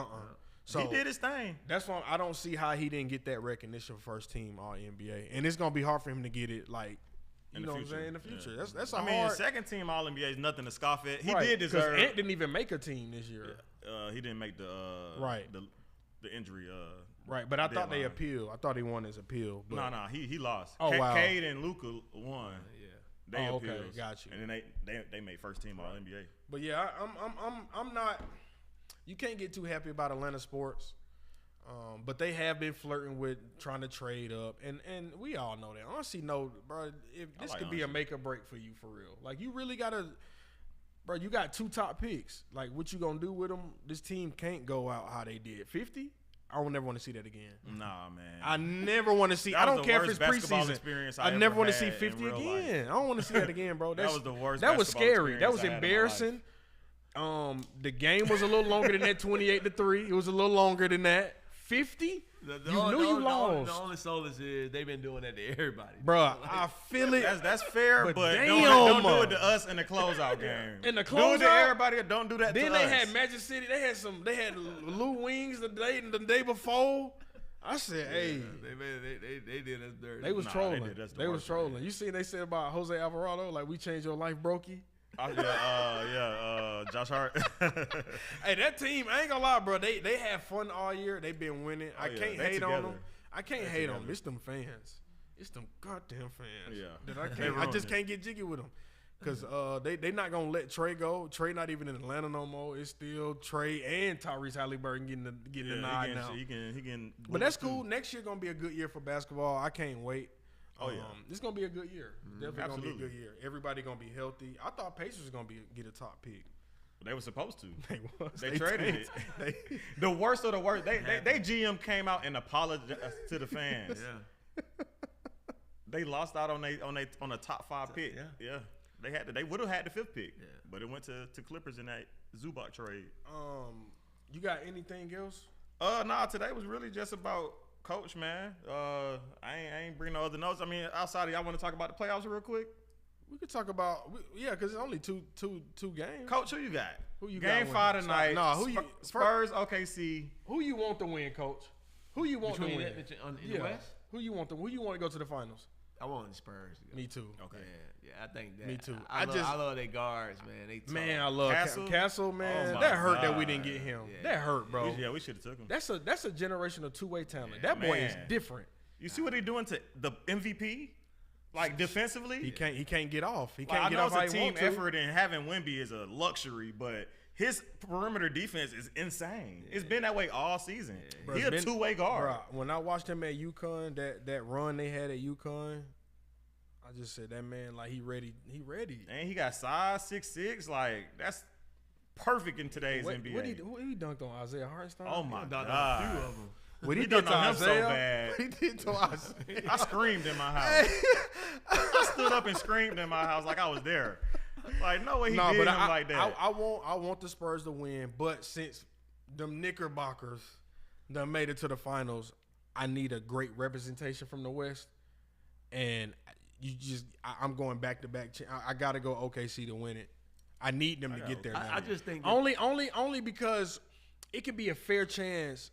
So he did his thing. That's why I don't see how he didn't get that recognition for first team All NBA, and it's gonna be hard for him to get it like. You know what I'm saying? In the future. Yeah. That's a hard. Second team All NBA is nothing to scoff at. He did deserve. Ant didn't even make a team this year. Yeah. He didn't make the the injury. Right, but I thought they appealed. I thought he won his appeal. But no, he lost. Oh, wow. Cade and Luka won. They appealed. Okay, got you. And then they made first team All NBA. But yeah, I'm not. You can't get too happy about Atlanta sports. But they have been flirting with trying to trade up, and we all know that. Honestly, bro. If this could be a make or break for you for real, like you really gotta. Bro, you got 2 top picks. Like, what you gonna do with them? This team can't go out how they did. 50? I will never want to see that again. Nah, man. I never want to see. I don't care if it's preseason. I never want to see 50 again. I don't want to see that again, bro. That was the worst. That was scary. That was embarrassing. The game was a little longer than that. 28-3. It was a little longer than that. 50. You lost. The only solace is they've been doing that to everybody. Bruh, I feel it. That's fair, but don't do it to us in the closeout game. In the do it to closeout? everybody. Don't do that Then to us. they had Magic City. They had Lou Wings the day before. I said, hey. They did us dirty. They was trolling. They was trolling. You see they said about Jose Alvarado, like, we changed your life, brokey. Josh Hart. Hey, that team, I ain't gonna lie, bro. They had fun all year. They been winning. I can't hate on them. I can't hate on them. It's them fans. It's them goddamn fans. Yeah. That I just can't get jiggy with them. Because they not going to let Trey go. Trey not even in Atlanta no more. It's still Trey and Tyrese Halliburton getting the nod now. He can but that's cool. Next year going to be a good year for basketball. I can't wait. It's going to be a good year. Definitely going to be a good year. Everybody going to be healthy. I thought Pacers was going to get a top pick. They were supposed to. They traded it. The worst of the worst. They GM came out and apologized to the fans. They lost out on a top 5 pick. Yeah. They would have had the 5th pick. Yeah. But it went to Clippers in that Zubac trade. You got anything else? Nah, today was really just about Coach, man. I ain't bring no other notes. I mean, outside of y'all want to talk about the playoffs real quick? We could talk about because it's only two games. Coach, who you got? Game 5 tonight. No, Spurs, OKC. Who you want to win, Coach? Who you want to win in the West? Who you want to go to the finals? I want the Spurs. Me too. Okay. Yeah, I think that. Me too. I love their guards, man. I love Castle, man. That hurt that we didn't get him. Yeah. That hurt, bro. We should have took him. That's a generational two-way talent. That boy is different. You see what he doing to the MVP? Like defensively, he can't get off. He can't get off. I know it's a team effort, and having Wemby is a luxury, but his perimeter defense is insane. Yeah. It's been that way all season. Yeah. He's a two-way guard. Bro, when I watched him at UConn, that run they had at UConn, I just said that man, like, he ready. And he got size 6'6". Like, that's perfect in today's NBA. What he dunked on Isaiah Hartenstein? Oh my God! A few of them. What he did on him so bad. What he did to Isaiah? I screamed in my house. I stood up and screamed in my house like I was there. Like, no way he did him like that. I want the Spurs to win, but since them Knickerbockers done made it to the finals, I need a great representation from the West. And I'm going back to back. I got to go OKC to win it. I need them to get there. I just think only because it could be a fair chance.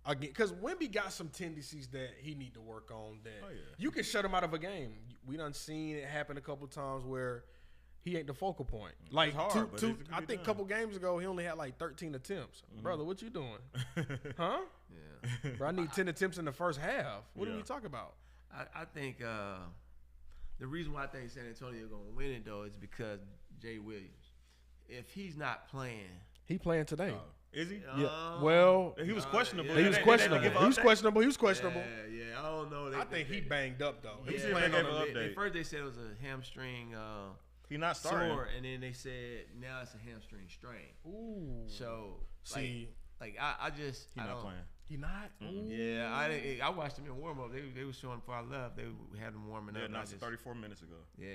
Again, because Wemby got some tendencies that he need to work on. That you can shut him out of a game. We done seen it happen a couple times where he ain't the focal point. Like hard, I think a couple games ago he only had like 13 attempts. Brother, what you doing? Huh? Yeah. Bro, I need 10 attempts in the first half. What are we talking about? I think the reason why I think San Antonio gonna win it though is because Jay Williams. If he's not playing, he playing today. Is he? Yeah. Well, he was questionable. He was questionable. He was questionable. Yeah, I don't know. I think he banged up though. He's playing on an update. First they said it was a hamstring. He not starting. Sore, and then they said now it's a hamstring strain. Ooh. So see, I just he not playing. He not? Yeah, I watched him in warm up. They were showing before I left. They had him warming up. Yeah, announced 34 minutes ago. Yeah,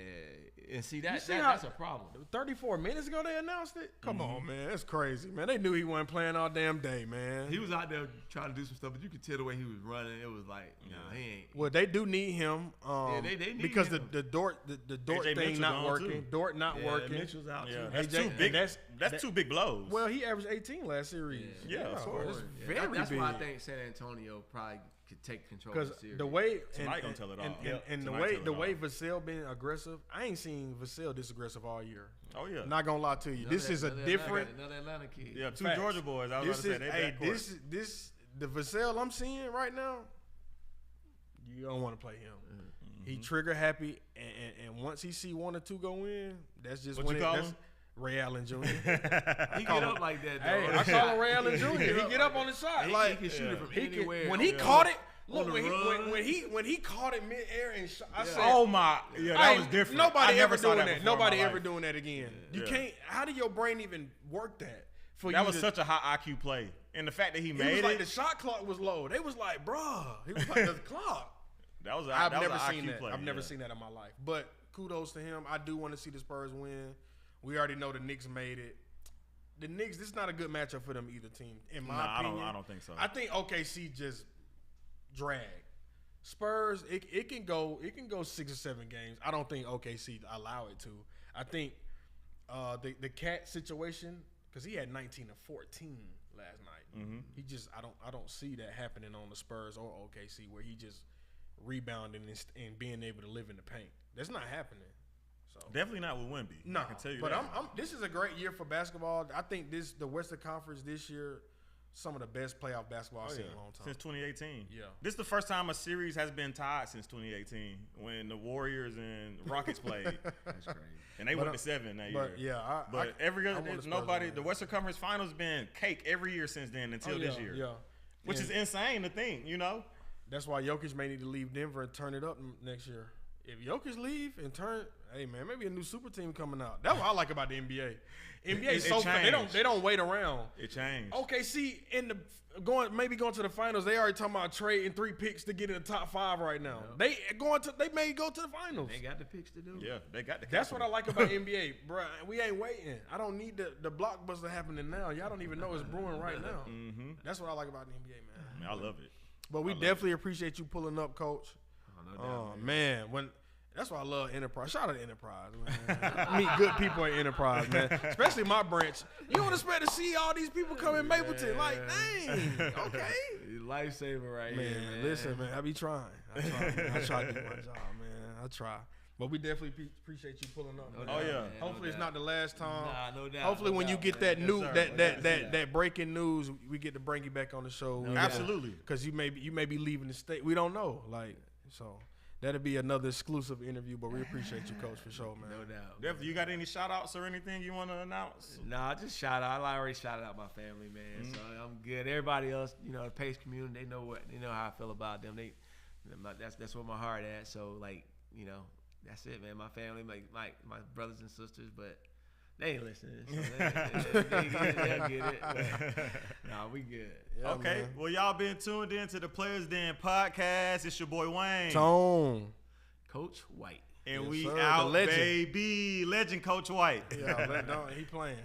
and see that's a problem. 34 minutes ago they announced it. Come on, man, that's crazy, man. They knew he wasn't playing all damn day, man. He was out there trying to do some stuff, but you could tell the way he was running. It was like, no, he ain't. Well, they do need him. They need because him. the Dort thing Mitchell not working. Too. Dort not working. Mitchell's out too. That's two big. That's two big blows. Well, he averaged 18 last series. Yeah, of course. That's big. why I think San Antonio probably could take control of the series. The way tonight gonna tell it all. And the way Vassell been aggressive, I ain't seen Vassell this aggressive all year. Oh yeah, not gonna lie to you. This is a different. Another Atlanta kid. Yeah, two Georgia boys. I was about to say they this the Vassell I'm seeing right now. You don't want to play him. Mm-hmm. He trigger happy, and once he see 1 or 2 go in, that's just what you call him? Ray Allen Jr. He get up like that, though. Hey, I call him Ray Allen Jr. He get up on the shot. He can shoot it from anywhere. When he caught it, look, when he caught it midair and shot, I said, "Oh my, yeah, that was different." Nobody ever doing that. Nobody ever doing that again. You can't. How did your brain even work that? That was such a high IQ play, and the fact that he made it, like the shot clock was low. They was like, "Bruh," he was like, "The clock." I've never seen that. I've never seen that in my life. But kudos to him. I do want to see the Spurs win. We already know the Knicks made it. the Knicks, this is not a good matchup for them either team, in my opinion. I don't think so. I think OKC just drag. Spurs, it can go 6 or 7 games. I don't think OKC allow it to. I think the Cat situation, because he had 19 and 14 last night. Mm-hmm. He just I don't see that happening on the Spurs or OKC where he just rebounding and being able to live in the paint. That's not happening. So definitely not with Wemby. No, I can tell you but that. this is a great year for basketball. I think the Western Conference this year, some of the best playoff basketball I've seen in a long time. Since 2018. Yeah. This is the first time a series has been tied since 2018 when the Warriors and Rockets played. That's crazy. And they went to 7 that year. But yeah, every other the Western Conference Finals been cake every year since then until this year. Yeah. Which is insane to think, you know? That's why Jokic may need to leave Denver and turn it up next year. If Jokic leave and turn, hey man, maybe a new super team coming out. That's what I like about the NBA. NBA is so they don't wait around. It changed. Okay, see, going to the finals, they already talking about trading 3 picks to get in the top 5 right now. Yeah. They may go to the finals. They got the picks to do. Yeah, they got the. That's what I like about NBA, bro. We ain't waiting. I don't need the blockbuster happening now. Y'all don't even know it's brewing right now. Mm-hmm. That's what I like about the NBA, man. I love it. But we definitely appreciate you pulling up, Coach. No doubt, man, that's why I love Enterprise. Shout out to Enterprise, man. Meet good people at Enterprise, man. Especially my branch. You don't expect to see all these people come in Mapleton. Like, dang, okay. Lifesaver right here, man. Listen, man, I be trying. I try to do my job, man. I try. But we definitely appreciate you pulling up. Oh yeah. Man, hopefully it's not the last time. Nah, no doubt. Hopefully when you get that that breaking news, we get to bring you back on the show. Absolutely. Because you may be leaving the state. We don't know. Like, so that'll be another exclusive interview. But we appreciate you, Coach, for sure, man. No doubt. Definitely. You got any shout outs or anything you want to announce? Nah, just shout out. I already shouted out my family, man. Mm-hmm. So I'm good. Everybody else, the Pace community, they know how I feel about them. That's where my heart at. So like, that's it, man. My family, my brothers and sisters, but they ain't listening. So they'll get it. Nah, we good. Yeah, okay. Man. Well, y'all been tuned in to the Players Den podcast. It's your boy Wayne. Tone. Coach White. And we out, baby. Legend Coach White. Yeah, he playing.